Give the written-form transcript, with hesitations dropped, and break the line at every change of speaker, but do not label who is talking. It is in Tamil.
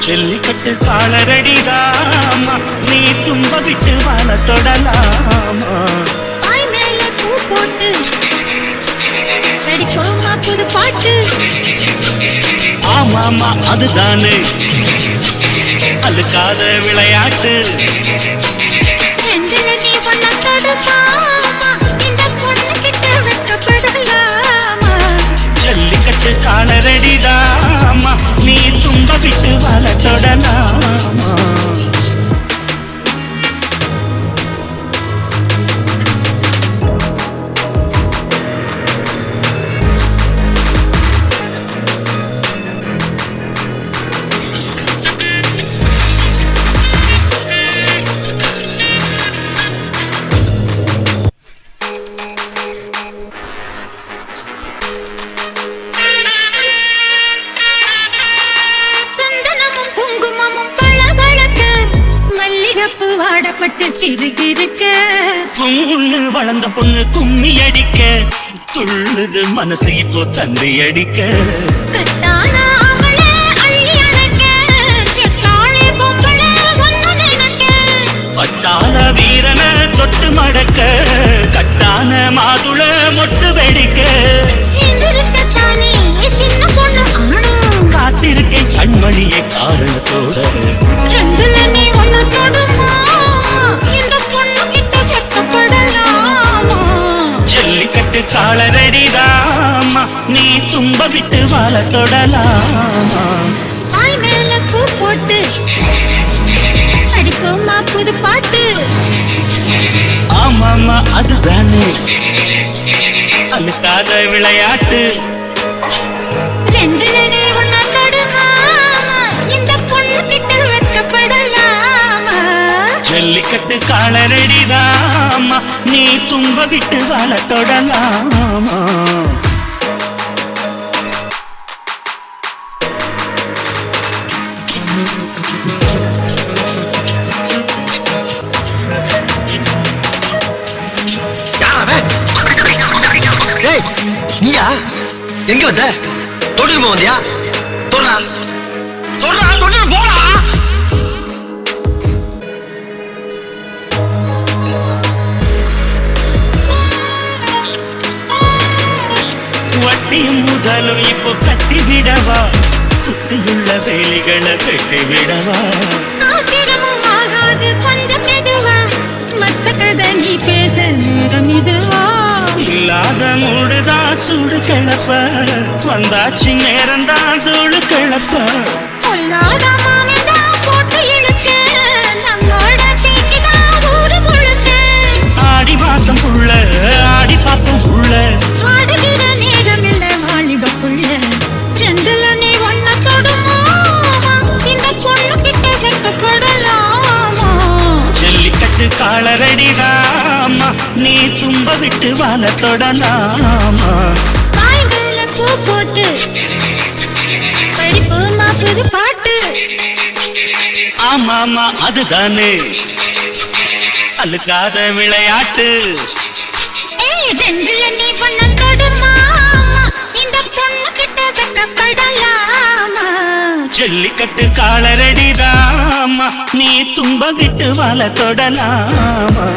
ஜல்லிக்கட்டு காலரடிதாமா நீ தும்ப விட்டு வாழ தொடலாமா
பாய் மேல பூ போட்டு படிப்போமா புது பாட்டு
ஆமாமா அதுதானே அழுக்காத விளையாட்டு
ரெண்டுல நீ ஒன்ன தொடுமாமா இந்த பொண்ணு கிட்ட வெட்கப்படலாமா
ஜல்லிக்கட்டு காலரடிதாமா நீ தும்ப விட்டு வாழ தொடலாமா
வாடப்பட்டு சிறுகிருக்க
பொண்ணு வளர்ந்த பொண்ணு கும்மி அடிக்க துள்ளுது மனசு இப்போ தந்தி அடிக்க பட்டான வீரன தொட்டு மடக்க கட்டான மாதுள மொட்டு வெடிக்க காத்திருக்கேன் கண்மணியை காரணத்தோட ஜல்லிக்கட்டு காலரடிதாமா நீ தும்ப விட்டு வாழ தொடலாமா
பாய் மேல பூ போட்டு படிப்போமா புது பாட்டு
ஆமாமா அதுதானே அழுக்காத விளையாட்டு
ரெண்டுல நீ ஒன்ன தொடுமாமா இந்த பொண்ணு கிட்ட வெட்கப்படலாமா
ஜல்லிக்கட்டு காலரடிதாமா நீ தும்ப விட்டு வாழ தொடலாமா
நீயா எங்க வந்த தொழில் வந்தியா தொழிலா தொழிலா தொழில் போடா
வட்டியும் முதலும் இப்போ கட்டி விடவா சுத்தியுள்ள வேலிகளை வெட்டி விடவா
ஆத்திரமும் ஆகாது கொஞ்சம் மெதுவா மத்த கதை நீ பேச நேரம் இதுவா
இல்லாத மூடுதா சூடு கிளப்ப வந்தாச்சு நேரம்தான் சூடு கிளப்ப
சொல்லாத மானதா போட்டு இழுச்சு நம்மோட சீக்கிதா ஊரு முழுச்சு
ஆடி மாசம் புள்ள ஆடி பாப்பம் புள்ள
ஆடுகிற நேரம் இல்ல வாலிப புள்ள ரெண்டுல நீ ஒன்ன தொடுமாமா இந்த பொண்ணு கிட்ட வெட்கப்படலாமா
ஜல்லிக்கட்டு காலரடிதாமா நீ தும்ப விட்டு வாழ தொடலாமா
பாய் மேல பூ போட்டு படிப்போமா புது பாட்டு
ஆமாமா அதுதானே அழுக்காத விளையாட்டு
ரெண்டுல நீ ஒன்ன தொடுமாமா இந்த பொண்ணு கிட்ட வெட்கப்படலாமா
ஜல்லிக்கட்டு காலரடிதாமா நீ தும்ப விட்டு வாழ தொடலாமா